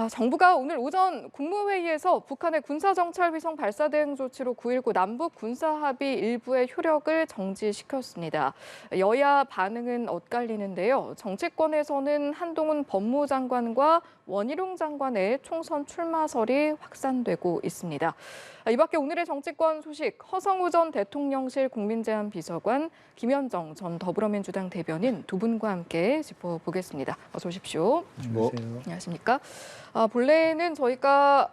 정부가 오늘 오전 국무회의에서 북한의 군사정찰위성 발사 대응 조치로 9.19 남북 군사합의 일부의 효력을 정지시켰습니다. 여야 반응은 엇갈리는데요. 정치권에서는 한동훈 법무장관과 원희룡 장관의 총선 출마설이 확산되고 있습니다. 이 밖에 오늘의 정치권 소식, 허성우 전 대통령실 국민제안 비서관, 김현정 전 더불어민주당 대변인 두 분과 함께 짚어보겠습니다. 어서 오십시오. 안녕하세요. 안녕하십니까. 본래는 저희가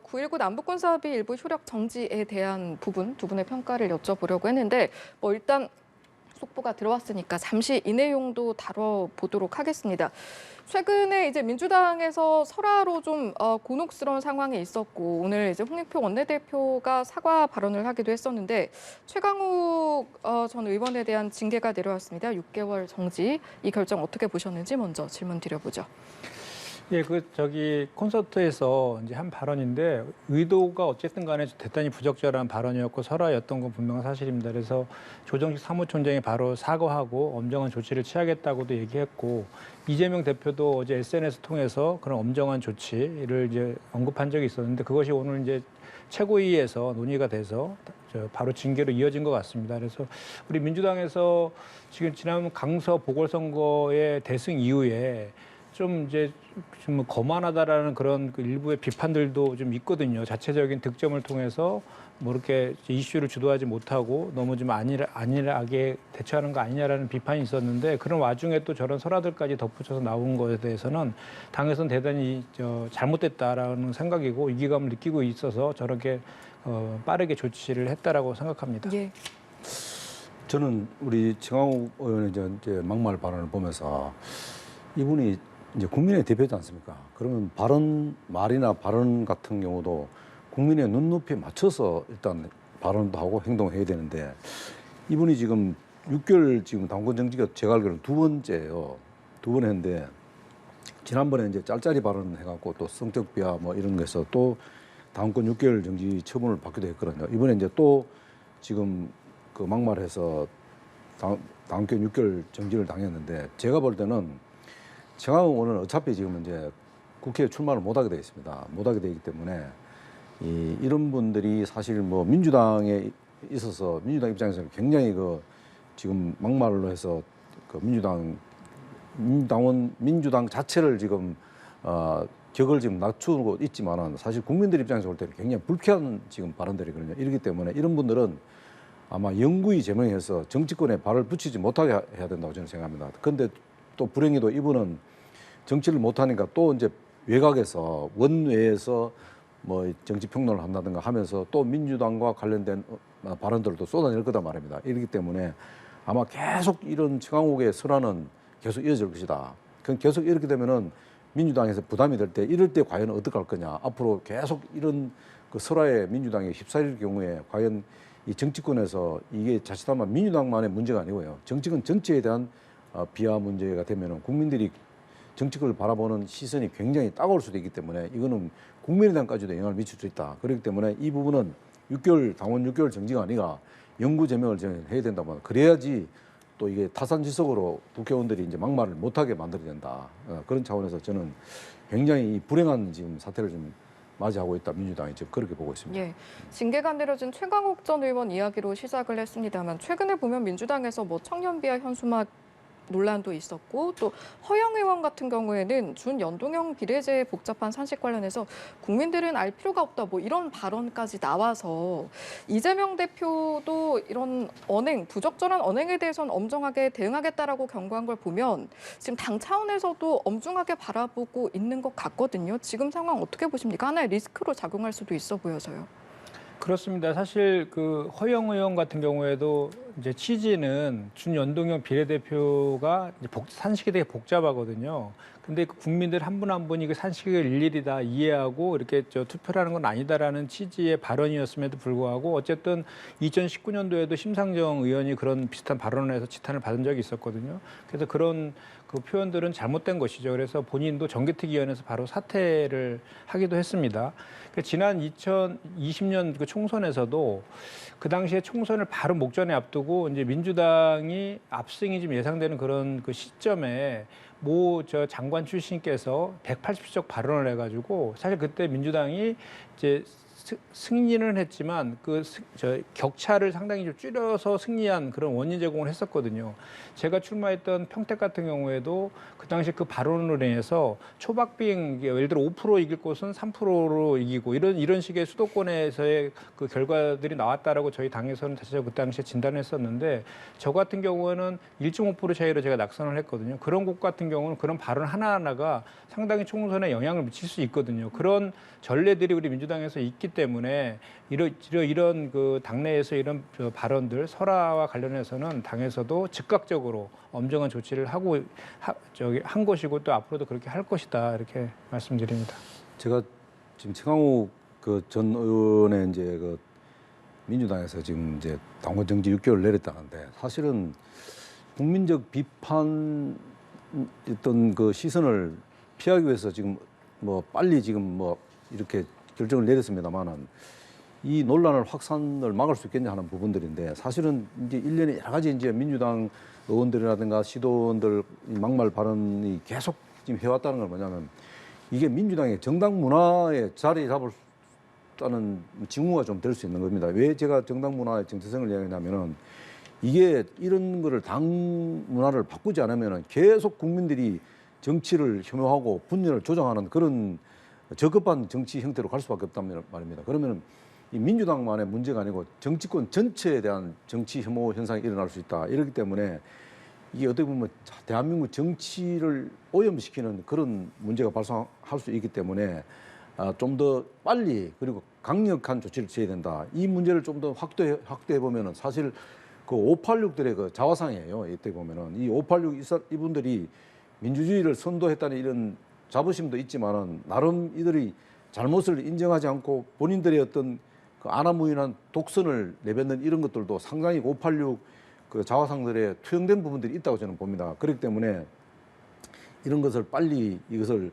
9.19 남북군사합의 일부 효력 정지에 대한 부분, 두 분의 평가를 여쭤보려고 했는데 일단 속보가 들어왔으니까 잠시 이 내용도 다뤄보도록 하겠습니다. 최근에 이제 민주당에서 설화로 좀 곤혹스러운 상황이 있었고 오늘 이제 홍익표 원내대표가 사과 발언을 하기도 했었는데 최강욱 전 의원에 대한 징계가 내려왔습니다. 6개월 정지. 이 결정 어떻게 보셨는지 먼저 질문 드려보죠. 예, 콘서트에서 이제 한 발언인데 의도가 어쨌든 간에 대단히 부적절한 발언이었고 설화였던 건 분명한 사실입니다. 그래서 조정식 사무총장이 바로 사과하고 엄정한 조치를 취하겠다고도 얘기했고 이재명 대표도 어제 SNS 통해서 그런 엄정한 조치를 이제 언급한 적이 있었는데 그것이 오늘 이제 최고위에서 논의가 돼서 바로 징계로 이어진 것 같습니다. 그래서 우리 민주당에서 지금 지난 강서 보궐선거의 대승 이후에 좀 이제 좀 거만하다라는 그런 일부의 비판들도 좀 있거든요. 자체적인 득점을 통해서 뭐 이렇게 이슈를 주도하지 못하고 너무 좀 안일하게 대처하는 거 아니냐라는 비판이 있었는데 그런 와중에 또 저런 설화들까지 덧붙여서 나온 것에 대해서는 당에서는 대단히 잘못됐다라는 생각이고 위기감을 느끼고 있어서 저렇게 빠르게 조치를 했다라고 생각합니다. 예. 저는 우리 최강욱 의원의 이제 막말 발언을 보면서 이분이 이제 국민의 대표지 않습니까? 그러면 말이나 발언 같은 경우도 국민의 눈높이에 맞춰서 일단 발언도 하고 행동을 해야 되는데 이분이 지금 6개월 지금 당권 정지가 제가 알기로는 두 번째예요. 두 번 했는데 지난번에 이제 짤짤이 발언해갖고 또 성적 비하 뭐 이런 거에서 또 당권 6개월 정지 처분을 받기도 했거든요. 이번에 이제 또 지금 그 막말해서 당권 6개월 정지를 당했는데 제가 볼 때는 최강욱 의원은 어차피 지금 이제 국회에 출마를 못하게 되어 있습니다. 못하게 되기 때문에 이런 분들이 사실 뭐 민주당에 있어서 민주당 입장에서는 굉장히 지금 막말로 해서 민주당 자체를 지금 격을 지금 낮추고 있지만은 사실 국민들 입장에서 볼 때는 굉장히 불쾌한 지금 발언들이거든요. 이렇기 때문에 이런 분들은 아마 영구히 제명해서 정치권에 발을 붙이지 못하게 해야 된다고 저는 생각합니다. 그런데 또 불행히도 이분은 정치를 못하니까 또 이제 외곽에서 원외에서 뭐 정치 평론을 한다든가 하면서 또 민주당과 관련된 발언들을 또 쏟아낼 거다 말입니다. 이렇기 때문에 아마 계속 이런 최강욱의 설화는 계속 이어질 것이다. 그럼 계속 이렇게 되면은 민주당에서 부담이 될 때 이럴 때 과연 어떻게 할 거냐. 앞으로 계속 이런 그 설화에 민주당이 휩싸일 경우에 과연 이 정치권에서 이게 자칫하면 민주당만의 문제가 아니고요. 정치권 전체에 대한 비하 문제가 되면은 국민들이 정치권을 바라보는 시선이 굉장히 따가울 수도 있기 때문에 이거는 국민의당까지도 영향을 미칠 수 있다. 그렇기 때문에 이 부분은 당원 6개월 정지가 아니라 영구 제명을 해야 된다고 합니다. 그래야지 또 이게 타산지석으로 국회의원들이 이제 막말을 못하게 만들어야 된다. 그런 차원에서 저는 굉장히 불행한 지금 사태를 좀 맞이하고 있다. 민주당이 지금 그렇게 보고 있습니다. 예, 징계가 내려진 최강욱 전 의원 이야기로 시작을 했습니다만 최근에 보면 민주당에서 청년 비하 현수막 논란도 있었고 또 허영 의원 같은 경우에는 준연동형 비례제 복잡한 산식 관련해서 국민들은 알 필요가 없다 이런 발언까지 나와서 이재명 대표도 이런 부적절한 언행에 대해서는 엄정하게 대응하겠다라고 경고한 걸 보면 지금 당 차원에서도 엄중하게 바라보고 있는 것 같거든요. 지금 상황 어떻게 보십니까? 하나의 리스크로 작용할 수도 있어 보여서요. 그렇습니다. 사실 허영 의원 같은 경우에도 이제 취지는 준연동형 비례대표가 이제 산식이 되게 복잡하거든요. 근데 국민들 한 분 한 분이 그 산식을 일일이 다 이해하고 이렇게 투표를 하는 건 아니다라는 취지의 발언이었음에도 불구하고 어쨌든 2019년도에도 심상정 의원이 그런 비슷한 발언을 해서 지탄을 받은 적이 있었거든요. 그래서 그런 표현들은 잘못된 것이죠. 그래서 본인도 정개특위원회에서 바로 사퇴를 하기도 했습니다. 지난 2020년 총선에서도 그 당시에 총선을 바로 목전에 앞두고 그리고 이제 민주당이 압승이 좀 예상되는 그런 그 시점에 모 저 장관 출신께서 180석 발언을 해가지고 사실 그때 민주당이 이제 승리는 했지만 저 격차를 상당히 좀 줄여서 승리한 그런 원인 제공을 했었거든요. 제가 출마했던 평택 같은 경우에도 그 당시 그 발언으로 인해서 초박빙 예를 들어 5% 이길 곳은 3%로 이기고 이런 식의 수도권에서의 그 결과들이 나왔다라고 저희 당에서는 사실 그 당시에 진단했었는데 저 같은 경우에는 1.5% 차이로 제가 낙선을 했거든요. 그런 곳 같은 경우는 그런 발언 하나하나가 상당히 총선에 영향을 미칠 수 있거든요. 그런 전례들이 우리 민주당에서 있기 때문에 이런 그 당내에서 이런 발언들 설화와 관련해서는 당에서도 즉각적으로 엄정한 조치를 한 것이고 또 앞으로도 그렇게 할 것이다 이렇게 말씀드립니다. 제가 지금 최강욱 그 전 의원의 이제 그 민주당에서 지금 이제 당원 정지 6개월 내렸다는데 사실은 국민적 비판 어떤 그 시선을 피하기 위해서 지금 뭐 빨리 지금 뭐 이렇게 결정을 내렸습니다만은 이 논란을 확산을 막을 수 있겠냐 하는 부분들인데 사실은 이제 일련의 여러 가지 이제 민주당 의원들이라든가 시도원들 막말 발언이 계속 지금 해왔다는 걸 뭐냐면 이게 민주당의 정당 문화에 자리 잡을 다는 징후가 좀 될 수 있는 겁니다. 왜 제가 정당 문화의 정체성을 이야기하냐면은 이게 이런 거를 당 문화를 바꾸지 않으면은 계속 국민들이 정치를 혐오하고 분열을 조장하는 그런 저급한 정치 형태로 갈 수밖에 없단 말입니다. 그러면은 이 민주당만의 문제가 아니고 정치권 전체에 대한 정치 혐오 현상이 일어날 수 있다. 이렇기 때문에 이게 어떻게 보면 대한민국 정치를 오염시키는 그런 문제가 발생할 수 있기 때문에 좀 더 빨리 그리고 강력한 조치를 취해야 된다. 이 문제를 좀 더 확대해 보면은 사실 그 586들의 그 자화상이에요. 이때 보면은 이 586 이분들이 민주주의를 선도했다는 이런 자부심도 있지만은 나름 이들이 잘못을 인정하지 않고 본인들의 어떤 그 안하무인한 독선을 내뱉는 이런 것들도 상당히 586 그 자화상들에 투영된 부분들이 있다고 저는 봅니다. 그렇기 때문에 이런 것을 빨리 이것을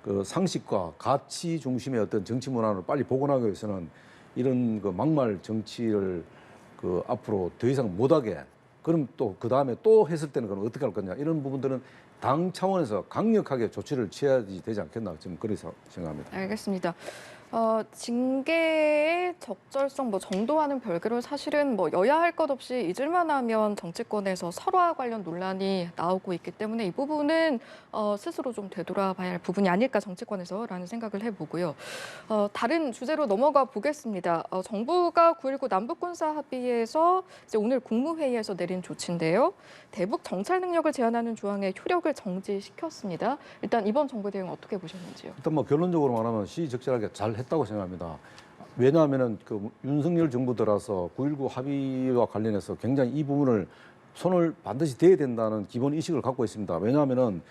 그 상식과 가치 중심의 어떤 정치 문화를 빨리 복원하기 위해서는 이런 그 막말 정치를 그 앞으로 더 이상 못하게 그럼 또 그 다음에 또 했을 때는 그럼 어떻게 할 거냐 이런 부분들은 당 차원에서 강력하게 조치를 취해야지 되지 않겠나 지금 그래서 생각합니다. 알겠습니다. 징계의 적절성, 뭐 정도와는 별개로 사실은 뭐 여야 할 것 없이 잊을만 하면 정치권에서 설화 관련 논란이 나오고 있기 때문에 이 부분은 스스로 좀 되돌아봐야 할 부분이 아닐까 정치권에서라는 생각을 해보고요. 다른 주제로 넘어가 보겠습니다. 정부가 9.19 남북군사 합의에서 이제 오늘 국무회의에서 내린 조치인데요. 대북 정찰 능력을 제한하는 조항의 효력을 정지시켰습니다. 일단 이번 정부 대응 어떻게 보셨는지요? 일단 뭐 결론적으로 말하면 시적절하게 잘 했다고 생각합니다. 왜냐하면은 그 윤석열 정부 들어서 9.19 합의와 관련해서 굉장히 이 부분을 손을 반드시 대야 된다는 기본 의식을 갖고 있습니다. 왜냐하면은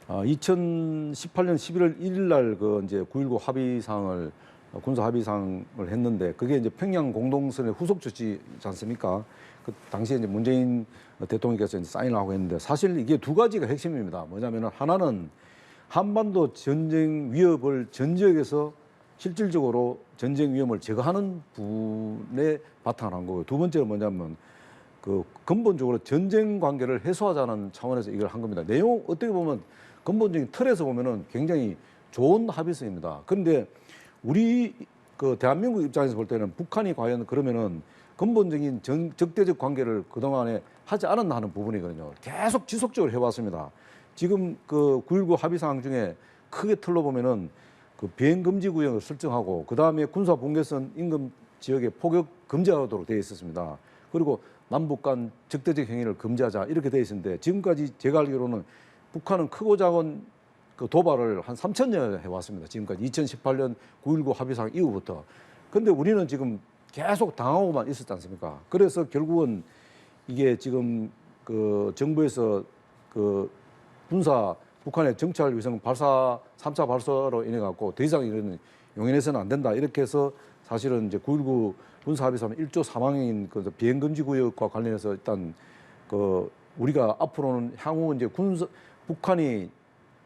2018년 11월 1일 날 그 이제 9.19 합의상을 군사 합의상을 했는데 그게 이제 평양 공동선의 후속 조치지 않습니까? 그 당시에 이제 문재인 대통령께서 이제 사인을 하고 했는데 사실 이게 두 가지가 핵심입니다. 뭐냐면은 하나는 한반도 전쟁 위협을 전 지역에서 실질적으로 전쟁 위험을 제거하는 부분에 바탕을 한 거고요. 두 번째는 뭐냐면 그 근본적으로 전쟁 관계를 해소하자는 차원에서 이걸 한 겁니다. 내용 어떻게 보면 근본적인 틀에서 보면은 굉장히 좋은 합의서입니다. 그런데 우리 그 대한민국 입장에서 볼 때는 북한이 과연 그러면은 근본적인 적대적 관계를 그동안에 하지 않았나 하는 부분이거든요. 계속 지속적으로 해왔습니다. 지금 그 9.19 합의사항 중에 크게 틀로 보면은 그 비행 금지 구역을 설정하고 그 다음에 군사 분계선 인근 지역에 포격 금지하도록 되어 있었습니다. 그리고 남북 간 적대적 행위를 금지하자 이렇게 되어 있었는데 지금까지 제가 알기로는 북한은 크고 작은 그 도발을 한 3,000여 해왔습니다. 지금까지 2018년 9.19 합의상 이후부터. 근데 우리는 지금 계속 당하고만 있었지 않습니까? 그래서 결국은 이게 지금 그 정부에서 그 군사 북한의 정찰 위성 발사 3차 발사로 인해 갖고 더 이상 이런 용인해서는 안 된다. 이렇게 해서 사실은 이제 9.19 군사 합의서 1조 3항인 그 비행 금지 구역과 관련해서 일단 그 우리가 앞으로는 향후 이제 북한이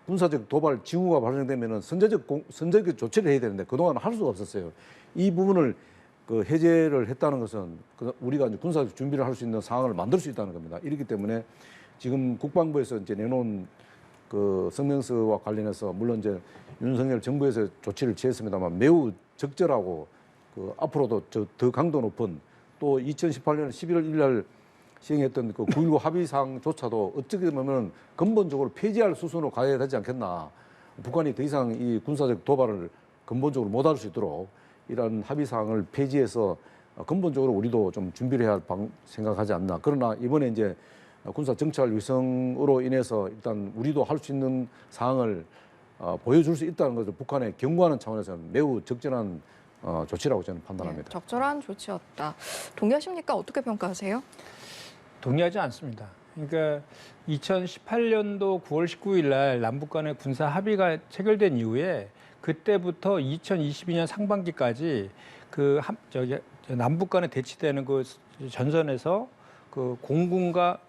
군사적 도발 징후가 발생되면은 선제적 조치를 해야 되는데 그동안 할 수가 없었어요. 이 부분을 그 해제를 했다는 것은 우리가 이제 군사적 준비를 할 수 있는 상황을 만들 수 있다는 겁니다. 이렇기 때문에 지금 국방부에서 이제 내놓은 그 성명서와 관련해서 물론 이제 윤석열 정부에서 조치를 취했습니다만 매우 적절하고 그 앞으로도 더 강도 높은 또 2018년 11월 1일 날 시행했던 그 9.19 합의사항조차도 어떻게 보면 근본적으로 폐지할 수순으로 가야 되지 않겠나. 북한이 더 이상 이 군사적 도발을 근본적으로 못할 수 있도록 이런 합의사항을 폐지해서 근본적으로 우리도 좀 준비를 해야 할 생각하지 않나. 그러나 이번에 이제 군사 정찰 위성으로 인해서 일단 우리도 할 수 있는 사항을 보여줄 수 있다는 것을 북한에 경고하는 차원에서는 매우 적절한 조치라고 저는 판단합니다. 네, 적절한 조치였다. 동의하십니까? 어떻게 평가하세요? 동의하지 않습니다. 그러니까 2018년도 9월 19일 날 남북 간의 군사 합의가 체결된 이후에 그때부터 2022년 상반기까지 남북 간에 대치되는 그 전선에서 그 공군과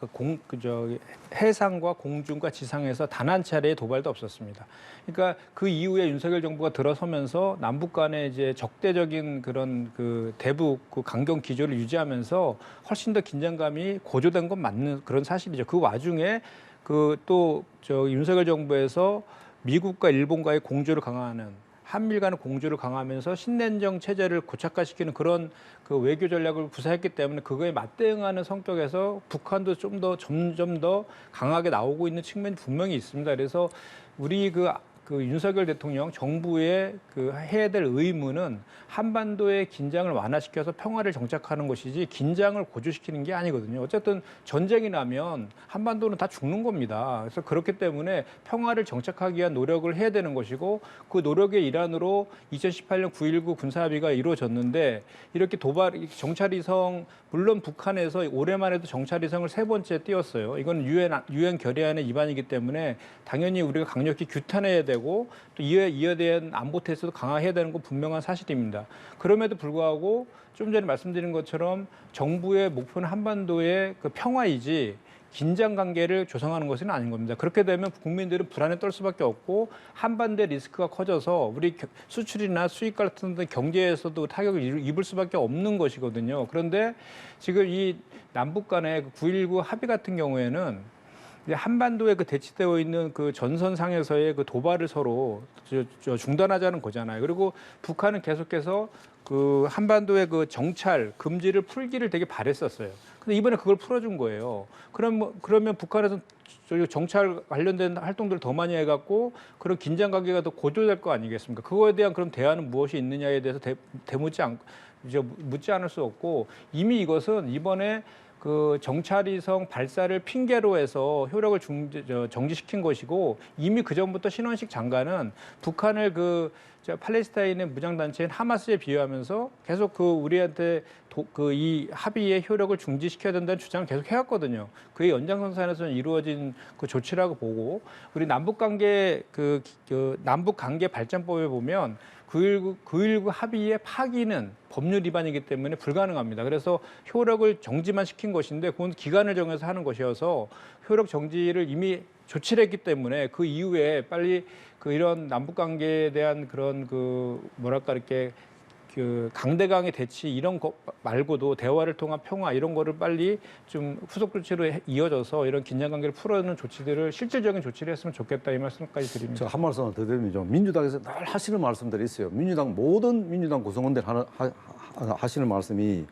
해상과 공중과 지상에서 단 한 차례의 도발도 없었습니다. 그러니까 그 이후에 윤석열 정부가 들어서면서 남북 간의 이제 적대적인 그런 그 대북 그 강경 기조를 유지하면서 훨씬 더 긴장감이 고조된 건 맞는 그런 사실이죠. 그 와중에 그 또 윤석열 정부에서 미국과 일본과의 공조를 강화하는 한밀 간의 공조를 강화하면서 신냉정 체제를 고착화시키는 그런 그 외교 전략을 구사했기 때문에 그거에 맞대응하는 성격에서 북한도 좀 더 점점 더 강하게 나오고 있는 측면이 분명히 있습니다. 그래서 우리 그 윤석열 대통령 정부의 그 해야 될 의무는 한반도의 긴장을 완화시켜서 평화를 정착하는 것이지 긴장을 고조시키는 게 아니거든요. 어쨌든 전쟁이 나면 한반도는 다 죽는 겁니다. 그래서 그렇기 때문에 평화를 정착하기 위한 노력을 해야 되는 것이고 그 노력의 일환으로 2018년 9.19 군사합의가 이루어졌는데 이렇게 정찰위성 물론 북한에서 올해만 해도 정찰위성을 3번째 띄웠어요. 이건 유엔 결의안의 위반이기 때문에 당연히 우리가 강력히 규탄해야 되고 또 이에 대한 안보 태세도 강화해야 되는 건 분명한 사실입니다. 그럼에도 불구하고 좀 전에 말씀드린 것처럼 정부의 목표는 한반도의 그 평화이지 긴장 관계를 조성하는 것은 아닌 겁니다. 그렇게 되면 국민들은 불안에 떨 수밖에 없고 한반도의 리스크가 커져서 우리 수출이나 수입 같은 경제에서도 타격을 입을 수밖에 없는 것이거든요. 그런데 지금 이 남북 간의 9.19 합의 같은 경우에는 한반도에 그 대치되어 있는 그 전선상에서의 그 도발을 서로 중단하자는 거잖아요. 그리고 북한은 계속해서 그 한반도의 그 정찰 금지를 풀기를 되게 바랬었어요. 근데 이번에 그걸 풀어준 거예요. 그러면 북한에서 정찰 관련된 활동들을 더 많이 해갖고 그런 긴장 관계가 더 고조될 거 아니겠습니까? 그거에 대한 그런 대안은 무엇이 있느냐에 대해서 묻지 않을 수 없고 이미 이것은 이번에 그 정찰위성 발사를 핑계로 해서 효력을 정지시킨 것이고 이미 그 전부터 신원식 장관은 북한을 팔레스타인의 무장단체인 하마스에 비유하면서 계속 우리한테 이 합의의 효력을 중지시켜야 된다는 주장을 계속 해왔거든요. 그의 연장선상에서는 이루어진 그 조치라고 보고 우리 남북관계 남북관계 발전법에 보면 9.19 합의의 파기는 법률 위반이기 때문에 불가능합니다. 그래서 효력을 정지만 시킨 것인데 그건 기간을 정해서 하는 것이어서 효력 정지를 이미 조치를 했기 때문에 그 이후에 빨리 이런 남북 관계에 대한 그런 이렇게 강대강의 대치 이런 거 말고도 대화를 통한 평화 이런 거를 빨리 좀 후속 조치로 이어져서 이런 긴장 관계를 풀어내는 조치들을 실질적인 조치를 했으면 좋겠다 이 말씀까지 드립니다. 저 한 말씀을 더 드리면 민주당에서 늘 하시는 말씀들이 있어요. 모든 민주당 구성원들 하시는 말씀이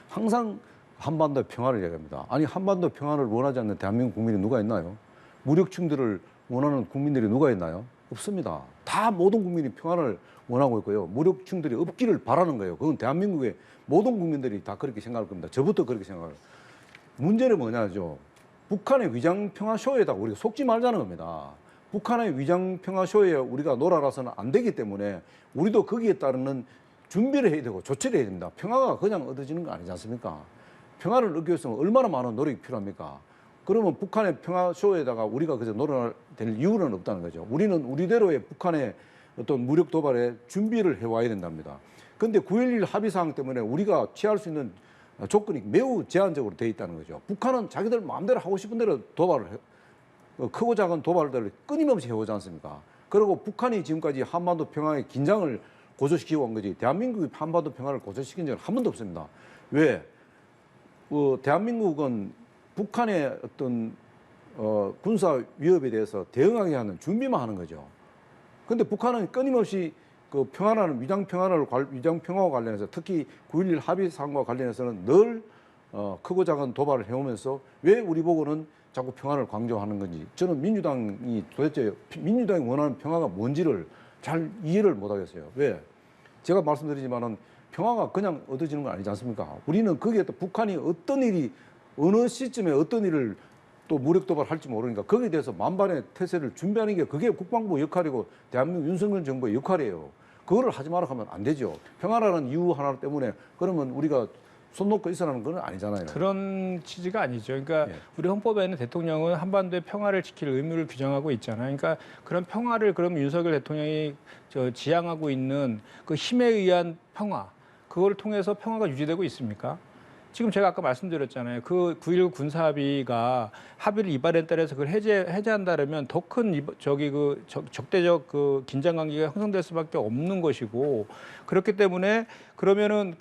항상 한반도 평화를 얘기합니다. 아니 한반도 평화를 원하지 않는 대한민국 국민이 누가 있나요? 무력 충돌을 원하는 국민들이 누가 있나요? 없습니다. 다 모든 국민이 평화를 원하고 있고요. 무력 충돌이 없기를 바라는 거예요. 그건 대한민국의 모든 국민들이 다 그렇게 생각할 겁니다. 저부터 그렇게 생각해요. 문제는 뭐냐죠. 북한의 위장평화쇼에다가 우리가 속지 말자는 겁니다. 북한의 위장평화쇼에 우리가 놀아라서는 안 되기 때문에 우리도 거기에 따르는 준비를 해야 되고 조치를 해야 됩니다. 평화가 그냥 얻어지는 거 아니지 않습니까? 평화를 얻기 위해서는 얼마나 많은 노력이 필요합니까? 그러면 북한의 평화쇼에다가 우리가 그저 놀아야 될 이유는 없다는 거죠. 우리는 우리대로의 북한의 어떤 무력 도발에 준비를 해와야 된답니다. 그런데 9.11 합의사항 때문에 우리가 취할 수 있는 조건이 매우 제한적으로 되어 있다는 거죠. 북한은 자기들 마음대로 하고 싶은 대로 도발을 크고 작은 도발들을 끊임없이 해오지 않습니까? 그리고 북한이 지금까지 한반도 평화의 긴장을 고조시키고 온 거지. 대한민국이 한반도 평화를 고조시킨 적은 한 번도 없습니다. 왜? 대한민국은 북한의 어떤 군사 위협에 대해서 대응하게 하는 준비만 하는 거죠. 근데 북한은 끊임없이 그 평화라는 위장 평화와 관련해서 특히 9.11 합의사항과 관련해서는 늘 크고 작은 도발을 해오면서 왜 우리 보고는 자꾸 평화를 강조하는 건지 저는 민주당이 도대체 민주당이 원하는 평화가 뭔지를 잘 이해를 못 하겠어요. 왜? 제가 말씀드리지만은 평화가 그냥 얻어지는 건 아니지 않습니까? 우리는 거기에 또 북한이 어떤 일이 어느 시점에 어떤 일을 또 무력 도발할지 모르니까 거기에 대해서 만반의 태세를 준비하는 게 그게 국방부 역할이고 대한민국 윤석열 정부의 역할이에요. 그거를 하지 말라 하면 안 되죠. 평화라는 이유 하나 때문에 그러면 우리가 손 놓고 있으라는 건 아니잖아요. 그런 취지가 아니죠. 그러니까 예. 우리 헌법에는 대통령은 한반도의 평화를 지킬 의무를 규정하고 있잖아요. 그러니까 그런 평화를 그럼 윤석열 대통령이 지향하고 있는 그 힘에 의한 평화, 그걸 통해서 평화가 유지되고 있습니까? 지금 제가 아까 말씀드렸잖아요. 그 9.19 군사합의가 합의를 이발에 따라서 그걸 해제한다면 더 큰 적대적 그 긴장 관계가 형성될 수밖에 없는 것이고 그렇기 때문에 그러면은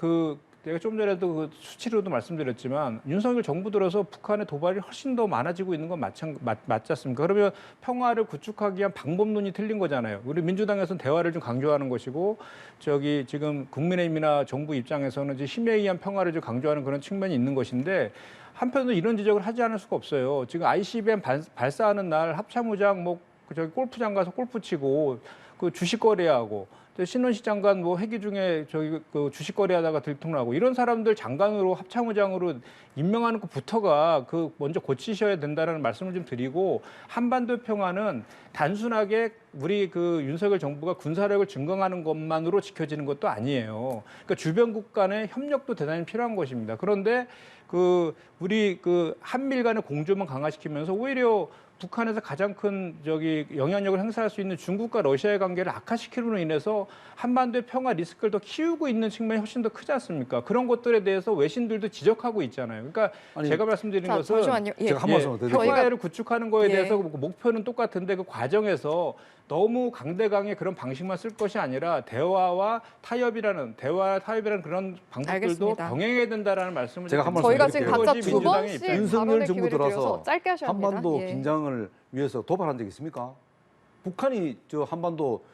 내가 좀 전에도 그 수치로도 말씀드렸지만 윤석열 정부 들어서 북한의 도발이 훨씬 더 많아지고 있는 건 맞지 않습니까? 그러면 평화를 구축하기 위한 방법론이 틀린 거잖아요. 우리 민주당에서는 대화를 좀 강조하는 것이고 지금 국민의힘이나 정부 입장에서는 이제 힘에 의한 평화를 좀 강조하는 그런 측면이 있는 것인데 한편으로 이런 지적을 하지 않을 수가 없어요. 지금 ICBM 발사하는 날 합참의장 골프장 가서 골프 치고 그 주식 거래하고 신원식 장관 회기 중에 주식 거래하다가 들통나고 이런 사람들 장관으로 합참의장으로 임명하는 것부터가 먼저 고치셔야 된다는 말씀을 좀 드리고 한반도 평화는 단순하게 우리 윤석열 정부가 군사력을 증강하는 것만으로 지켜지는 것도 아니에요. 그러니까 주변국 간의 협력도 대단히 필요한 것입니다. 그런데 우리 한밀 간의 공조만 강화시키면서 오히려 북한에서 가장 큰 영향력을 행사할 수 있는 중국과 러시아의 관계를 악화시키므로 인해서 한반도의 평화 리스크를 더 키우고 있는 측면이 훨씬 더 크지 않습니까? 그런 것들에 대해서 외신들도 지적하고 있잖아요. 그러니까 제가 말씀드린 것은 잠시만요. 제가 한 말씀 드릴게요. 평화를 구축하는 거에 예. 대해서 목표는 똑같은데 그 과정에서 너무 강대강의 그런 방식만 쓸 것이 아니라 대화와 타협이라는 그런 방법들도 알겠습니다. 병행해야 된다라는 말씀을 제가 한 말씀 저희가 드릴게요. 지금 각자 그것이 두 민주당의 번씩 입장입니다. 윤석열 발언의 정부 기회를 들어서 드려서 짧게 하셔야 합니다. 한반도 예. 긴장을 위해서 도발한 적 있습니까? 북한이 한반도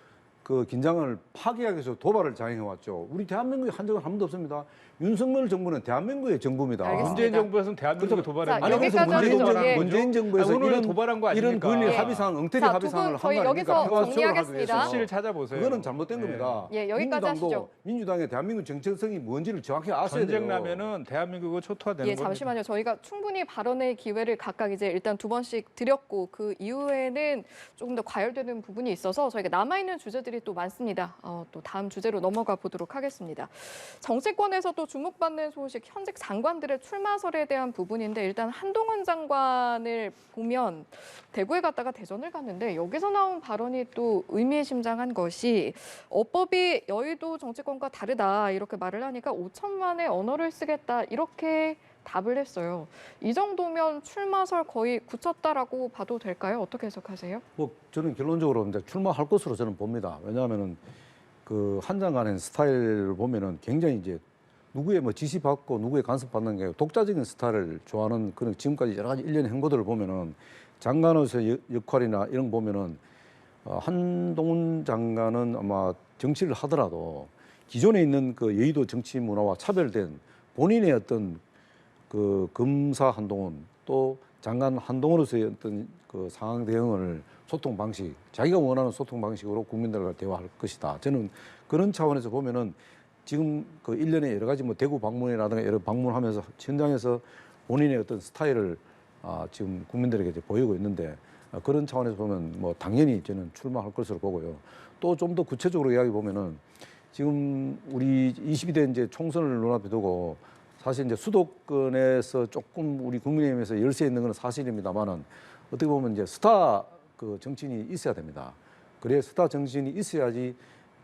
긴장을 파괴하기 위해서 도발을 자행해 왔죠. 우리 대한민국이 한 적은 한 번도 없습니다. 윤석열 정부는 대한민국의 정부입니다. 알겠습니다. 문재인 정부에서는 대한민국을 도발했는데 자, 아니 그래서 여기까지 문재인 정부에서 오늘 이런 도발한 거 이런 아닙니까? 9.11 예. 합의상 엉터리 자, 두 합의상을 분 한 저희 거 아닙니까? 여기서 평화 정리하겠습니다. 위해서. 수치를 찾아보세요. 그거는 잘못된 네. 겁니다. 예, 여기까지 하시죠. 민주당의 대한민국 정체성이 뭔지를 정확히 아셔야 돼요. 전쟁 나면은 대한민국은 초토화되는 예, 겁니다. 잠시만요. 저희가 충분히 발언의 기회를 각각 이제 일단 두 번씩 드렸고 그 이후에는 조금 더 과열되는 부분이 있어서 저희가 남아있는 주제들이 또 많습니다. 또 다음 주제로 넘어가 보도록 하겠습니다. 정치권에서도 주목받는 소식, 현직 장관들의 출마설에 대한 부분인데 일단 한동훈 장관을 보면 대구에 갔다가 대전을 갔는데 여기서 나온 발언이 또 의미심장한 것이 어법이 여의도 정치권과 다르다 이렇게 말을 하니까 5천만의 언어를 쓰겠다 이렇게 답을 했어요. 이 정도면 출마설 거의 굳혔다라고 봐도 될까요? 어떻게 해석하세요? 저는 결론적으로 이제 출마할 것으로 저는 봅니다. 왜냐하면은 한 장관의 스타일을 보면은 굉장히 이제 누구의 지시 받고 누구의 간섭 받는 게 독자적인 스타일을 좋아하는 그런 지금까지 여러 가지 일련의 행보들을 보면은 장관으로서의 역할이나 이런 거 보면은 한동훈 장관은 아마 정치를 하더라도 기존에 있는 여의도 정치 문화와 차별된 본인의 어떤 검사 한동훈 또 장관 한동훈으로서의 어떤 상황 대응을 소통 방식, 자기가 원하는 소통 방식으로 국민들과 대화할 것이다. 저는 그런 차원에서 보면은 지금 일련의 여러 가지 대구 방문이라든가 여러 방문하면서 현장에서 본인의 어떤 스타일을 지금 국민들에게 이제 보이고 있는데 그런 차원에서 보면 당연히 저는 출마할 것으로 보고요. 또 좀 더 구체적으로 이야기 보면은 지금 우리 22대 이제 총선을 눈앞에 두고 사실 이제 수도권에서 조금 우리 국민의힘에서 열세 있는 건 사실입니다만은 어떻게 보면 이제 스타 정치인이 있어야 됩니다. 그래야 스타 정치인이 있어야지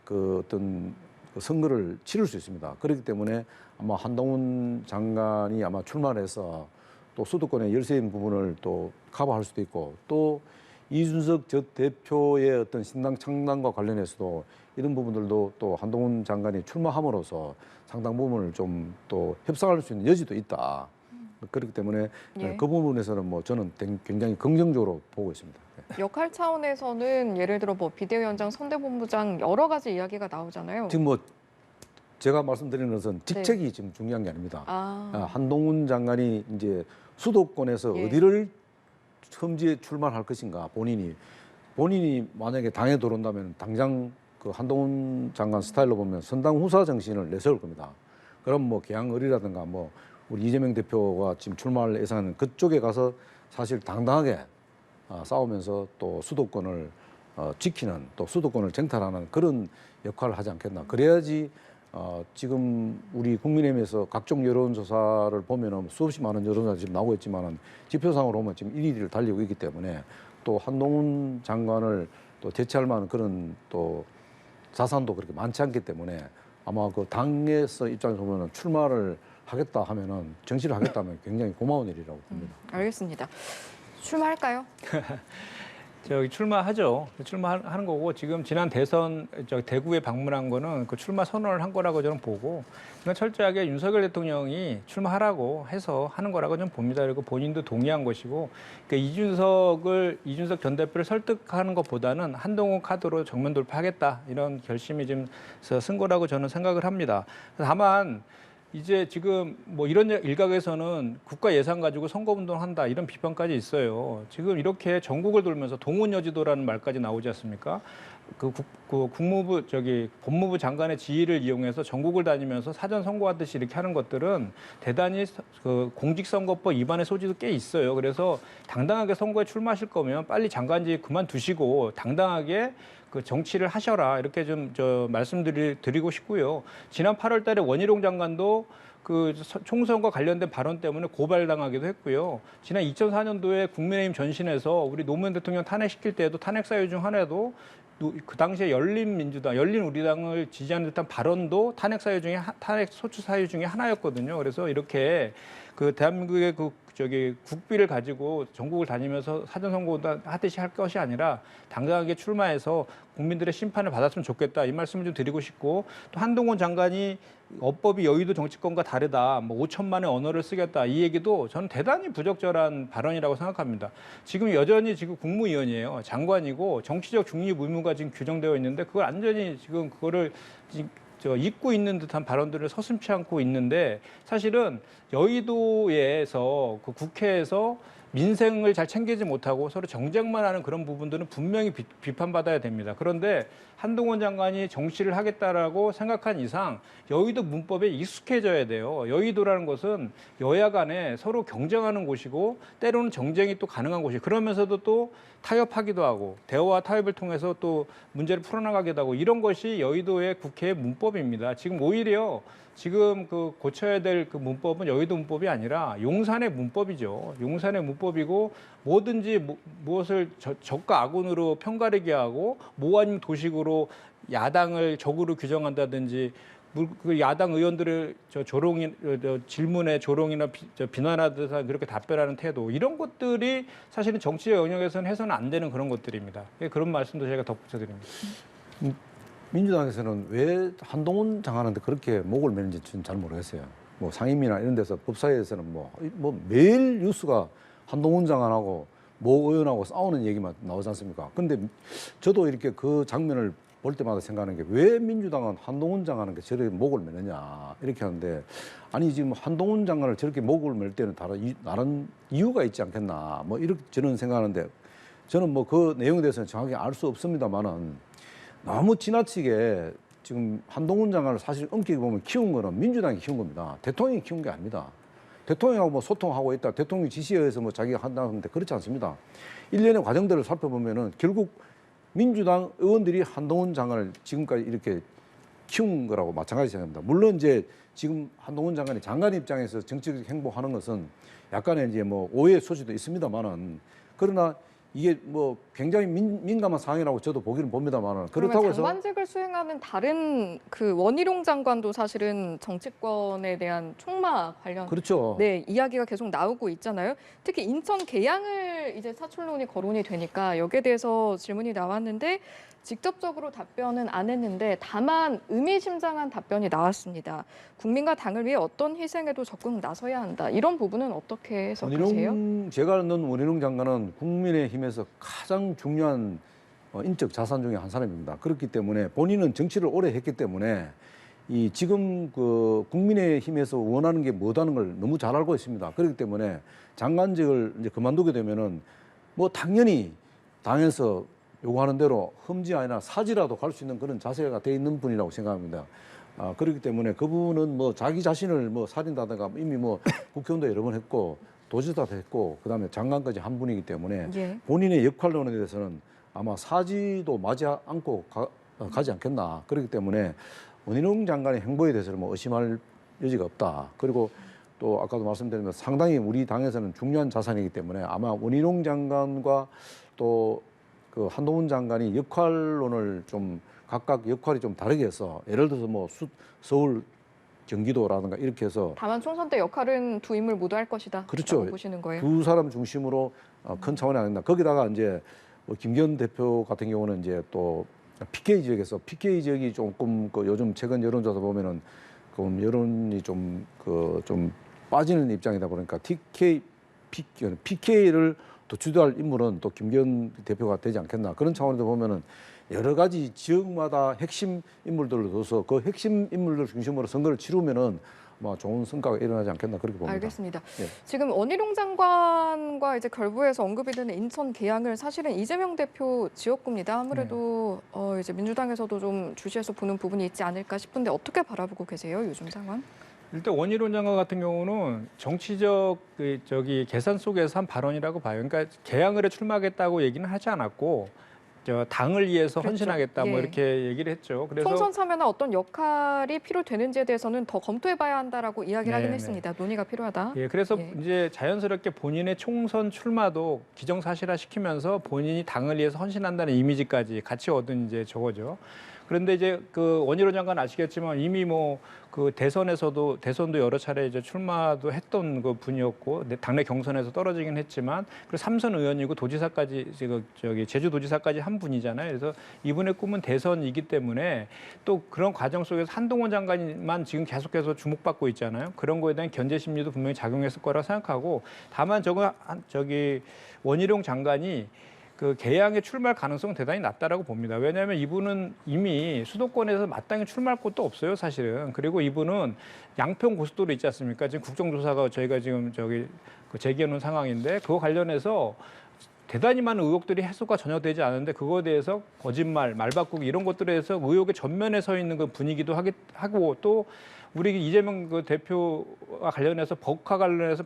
어떤 선거를 치를 수 있습니다. 그렇기 때문에 아마 한동훈 장관이 아마 출마를 해서 또 수도권의 열세인 부분을 또 커버할 수도 있고 또 이준석 전 대표의 어떤 신당 창당과 관련해서도 이런 부분들도 또 한동훈 장관이 출마함으로써 상당 부분을 좀 또 협상할 수 있는 여지도 있다. 그렇기 때문에 예. 그 부분에서는 뭐 저는 굉장히 긍정적으로 보고 있습니다. 역할 차원에서는 예를 들어 뭐 비대위원장, 선대본부장 여러 가지 이야기가 나오잖아요. 지금 뭐 제가 말씀드리는 것은 직책이 지금 중요한 게 아닙니다. 한동훈 장관이 이제 수도권에서 예. 어디를 험지에 출마할 것인가 본인이 만약에 당에 들어온다면 당장 그 한동훈 장관 스타일로 보면 선당 후사 정신을 내세울 겁니다. 그럼 뭐 개항을이라든가 뭐 우리 이재명 대표가 지금 출마할 예상하는 그쪽에 가서 사실 당당하게 싸우면서 또 수도권을 지키는 또 수도권을 쟁탈하는 그런 역할을 하지 않겠나. 그래야지 지금 우리 국민의힘에서 각종 여론조사를 보면은 수없이 많은 여론조사 지금 나오고 있지만은 지표상으로 보면 지금 1위를 달리고 있기 때문에 또 한동훈 장관을 또 대체할 만한 그런 또 자산도 그렇게 많지 않기 때문에 아마 그 당에서 입장에서 보면은 출마를 하겠다 하면은 정치를 하겠다 하면 굉장히 고마운 일이라고 봅니다. 알겠습니다. 출마할까요? 저기 출마하죠. 출마하는 거고 지금 지난 대선 대구에 방문한 거는 그 출마 선언을 한 거라고 저는 보고 그건 철저하게 윤석열 대통령이 출마하라고 해서 하는 거라고 저는 봅니다. 그리고 본인도 동의한 것이고 그러니까 이준석 전 대표를 설득하는 것보다는 한동훈 카드로 정면 돌파하겠다 이런 결심이 좀 쓴 거라고 저는 생각을 합니다. 다만 이제 지금 뭐 이런 일각에서는 국가 예산 가지고 선거운동을 한다 이런 비판까지 있어요. 지금 이렇게 전국을 돌면서 동원여지도라는 말까지 나오지 않습니까? 그 국무부 법무부 장관의 지위를 이용해서 전국을 다니면서 사전 선거하듯이 이렇게 하는 것들은 대단히 그 공직선거법 위반의 소지도 꽤 있어요. 그래서 당당하게 선거에 출마하실 거면 빨리 장관직 그만두시고 당당하게 그 정치를 하셔라 이렇게 좀 말씀드리고 싶고요. 지난 8월달에 원희룡 장관도 그 총선과 관련된 발언 때문에 고발당하기도 했고요. 지난 2004년도에 국민의힘 전신에서 우리 노무현 대통령 탄핵시킬 때에도 탄핵 사유 중 하나도 그 당시에 열린우리당을 지지하는 듯한 발언도 탄핵 소추 사유 중에 하나였거든요. 그래서 이렇게 그 대한민국의 국비를 가지고 전국을 다니면서 사전선거 하듯이 할 것이 아니라 당당하게 출마해서 국민들의 심판을 받았으면 좋겠다 이 말씀을 좀 드리고 싶고 또 한동훈 장관이 어법이 여의도 정치권과 다르다, 뭐 5천만의 언어를 쓰겠다 이 얘기도 저는 대단히 부적절한 발언이라고 생각합니다. 지금 여전히 국무위원이에요. 장관이고 정치적 중립 의무가 지금 규정되어 있는데 그걸 완전히 지금 그거를 잊고 있는 듯한 발언들을 서슴지 않고 있는데 사실은 여의도에서 그 국회에서 민생을 잘 챙기지 못하고 서로 정쟁만 하는 그런 부분들은 분명히 비판받아야 됩니다. 그런데 한동훈 장관이 정치를 하겠다라고 생각한 이상 여의도 문법에 익숙해져야 돼요. 여의도라는 것은 여야 간에 서로 경쟁하는 곳이고 때로는 정쟁이 또 가능한 곳이에요. 그러면서도 또 타협하기도 하고 대화와 타협을 통해서 또 문제를 풀어나가기도 하고 이런 것이 여의도의 국회의 문법입니다. 지금 오히려 지금 그 고쳐야 될 그 문법은 여의도 문법이 아니라 용산의 문법이죠. 용산의 문법이고 뭐든지 무엇을 적과 악운으로 편가르게 하고 뭐 아니면 도식으로 야당을 적으로 규정한다든지 그 야당 의원들을 질문에 조롱이나 비난하듯 그렇게 답변하는 태도 이런 것들이 사실은 정치의 영역에서는 해서는 안 되는 그런 것들입니다. 그런 말씀도 제가 덧붙여드립니다. 민주당에서는 왜 한동훈 장관한테 그렇게 목을 매는지 저는 잘 모르겠어요. 뭐 상임위나 이런 데서 법사위에서는 뭐 매일 뉴스가 한동훈 장관하고 모 의원하고 싸우는 얘기만 나오지 않습니까? 근데 저도 이렇게 그 장면을 볼 때마다 생각하는 게 왜 민주당은 한동훈 장관한테 저렇게 목을 매느냐 이렇게 하는데 아니 지금 한동훈 장관을 저렇게 목을 맬 때는 다른 이유가 있지 않겠나 뭐 이렇게 저는 생각하는데 저는 뭐 그 내용에 대해서는 정확히 알 수 없습니다만은 너무 지나치게 지금 한동훈 장관을 사실 엄격히 보면 키운 거는 민주당이 키운 겁니다. 대통령이 키운 게 아닙니다. 대통령하고 뭐 소통하고 있다. 대통령 지시에 의해서 뭐 자기가 한다는데 그렇지 않습니다. 일련의 과정들을 살펴보면은 결국 민주당 의원들이 한동훈 장관을 지금까지 이렇게 키운 거라고 마찬가지 생각합니다. 물론 이제 지금 한동훈 장관이 장관 입장에서 정치적 행보하는 것은 약간의 이제 뭐 오해의 소지도 있습니다만은 그러나 이게 뭐 굉장히 민감한 상황이라고 저도 보기는 봅니다만 그렇다고 해서 장관직을 수행하는 다른 그 원희룡 장관도 사실은 정치권에 대한 총마 관련 그렇죠. 네, 이야기가 계속 나오고 있잖아요. 특히 인천 계양을 이제 사출론이 거론이 되니까 여기에 대해서 질문이 나왔는데 직접적으로 답변은 안 했는데 다만 의미심장한 답변이 나왔습니다. 국민과 당을 위해 어떤 희생에도 적극 나서야 한다. 이런 부분은 어떻게 해석하세요? 제가 아는 원희룡 장관은 국민의힘에서 가장 중요한 인적 자산 중에 한 사람입니다. 그렇기 때문에 본인은 정치를 오래 했기 때문에 이 지금 그 국민의힘에서 원하는 게 뭐다는 걸 너무 잘 알고 있습니다. 그렇기 때문에 장관직을 이제 그만두게 되면은 뭐 당연히 당에서 요구하는 대로 흠지 아니라 사지라도 갈 수 있는 그런 자세가 돼 있는 분이라고 생각합니다. 그렇기 때문에 그분은 뭐 자기 자신을 뭐 살인다든가 이미 뭐 국회의원도 여러 번 했고 도지사도 했고 그다음에 장관까지 한 분이기 때문에 예. 본인의 역할론에 대해서는 아마 사지도 마지 않고 가지 않겠나. 그렇기 때문에 원희룡 장관의 행보에 대해서는 뭐 의심할 여지가 없다. 그리고 또 아까도 말씀드린 상당히 우리 당에서는 중요한 자산이기 때문에 아마 원희룡 장관과 또 그 한동훈 장관이 역할론을 좀 각각 역할이 좀 다르게 해서 예를 들어서 뭐 서울 경기도라든가 이렇게 해서 다만 총선 때 역할은 두 인물 모두 할 것이다. 그렇죠. 라고 보시는 거예요. 두 사람 중심으로 큰 차원이 아닌다. 거기다가 이제 김기현 대표 같은 경우는 이제 또 PK 지역에서 PK 지역이 조금 그 요즘 최근 여론조사 보면은 그 여론이 좀 빠지는 입장이다 보니까 PK를 또 주도할 인물은 또 김기현 대표가 되지 않겠나. 그런 차원에서 보면은 여러 가지 지역마다 핵심 인물들을 둬서 그 핵심 인물들 중심으로 선거를 치르면은 뭐 좋은 성과가 일어나지 않겠나 그렇게 봅니다. 알겠습니다. 예. 지금 원희룡 장관과 이제 결부해서 언급이 되는 인천 계양을 사실은 이재명 대표 지역구입니다. 아무래도 이제 민주당에서도 좀 주시해서 보는 부분이 있지 않을까 싶은데 어떻게 바라보고 계세요, 요즘 상황? 일단 원희룡 장관 같은 경우는 정치적 계산 속에서 한 발언이라고 봐요. 그러니까 개항을에 출마하겠다고 얘기는 하지 않았고 당을 위해서 그렇죠. 헌신하겠다 뭐 예. 이렇게 얘기를 했죠. 그래서 총선 참여나 어떤 역할이 필요되는지에 대해서는 더 검토해봐야 한다라고 이야기를 하긴 네, 했습니다. 논의가 필요하다. 예, 그래서 예. 이제 자연스럽게 본인의 총선 출마도 기정사실화 시키면서 본인이 당을 위해서 헌신한다는 이미지까지 같이 얻은 이제 저거죠. 그런데 이제 그 원희룡 장관 아시겠지만 이미 뭐 그 대선도 여러 차례 이제 출마도 했던 그 분이었고 당내 경선에서 떨어지긴 했지만 그리고 삼선 의원이고 도지사까지 제주도지사까지 한 분이잖아요. 그래서 이분의 꿈은 대선이기 때문에 또 그런 과정 속에서 한동훈 장관만 지금 계속해서 주목받고 있잖아요. 그런 거에 대한 견제 심리도 분명히 작용했을 거라 생각하고 다만 원희룡 장관이 그 개항에 출마할 가능성은 대단히 낮다라고 봅니다. 왜냐하면 이분은 이미 수도권에서 마땅히 출마할 곳도 없어요, 사실은. 그리고 이분은 양평 고속도로 있지 않습니까? 지금 국정조사가 저희가 지금 제기해놓은 상황인데 그거 관련해서 대단히 많은 의혹들이 해소가 전혀 되지 않은데 그거에 대해서 거짓말, 말바꾸기 이런 것들에 대해서 의혹의 전면에 서 있는 그 분위기도 하고 또 우리 이재명 그 대표와 관련해서 법과 관련해서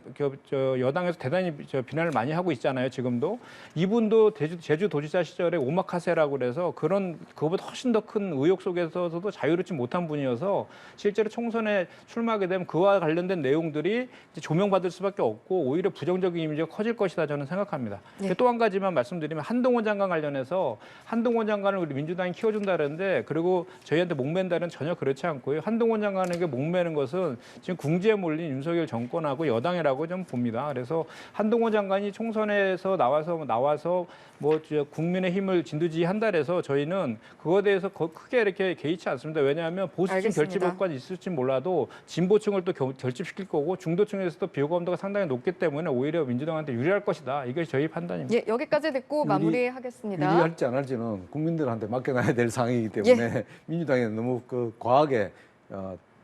여당에서 대단히 비난을 많이 하고 있잖아요. 지금도 이분도 제주도지사 시절에 오마카세라고 그래서 그거보다 훨씬 더 큰 의혹 속에서도 자유롭지 못한 분이어서 실제로 총선에 출마하게 되면 그와 관련된 내용들이 이제 조명받을 수밖에 없고 오히려 부정적인 이미지가 커질 것이다 저는 생각합니다. 네. 또 한 가지만 말씀드리면 한동훈 장관 관련해서 한동훈 장관을 우리 민주당이 키워준다는데 그리고 저희한테 목맨다는 전혀 그렇지 않고요. 한동훈 장관에게 목매는 것은 지금 궁지에 몰린 윤석열 정권하고 여당이라고 좀 봅니다. 그래서 한동훈 장관이 총선에서 나와서 뭐 국민의힘을 진두지휘한다 해서 저희는 그거에 대해서 크게 이렇게 개의치 않습니다. 왜냐하면 보수층 알겠습니다. 결집효과는 있을지 몰라도 진보층을 또 결집시킬 거고 중도층에서도 비호감도가 상당히 높기 때문에 오히려 민주당한테 유리할 것이다. 이것이 저희 판단입니다. 예, 여기까지 듣고 마무리하겠습니다. 유리할지 안 할지는 국민들한테 맡겨놔야 될 상황이기 때문에 민주당이 너무 과하게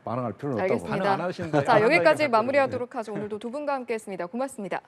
반응할 필요는 없다고 알겠습니다. 반응 안 하신다. 자, 여기까지 마무리하도록 하죠. 오늘도 두 분과 함께했습니다. 고맙습니다.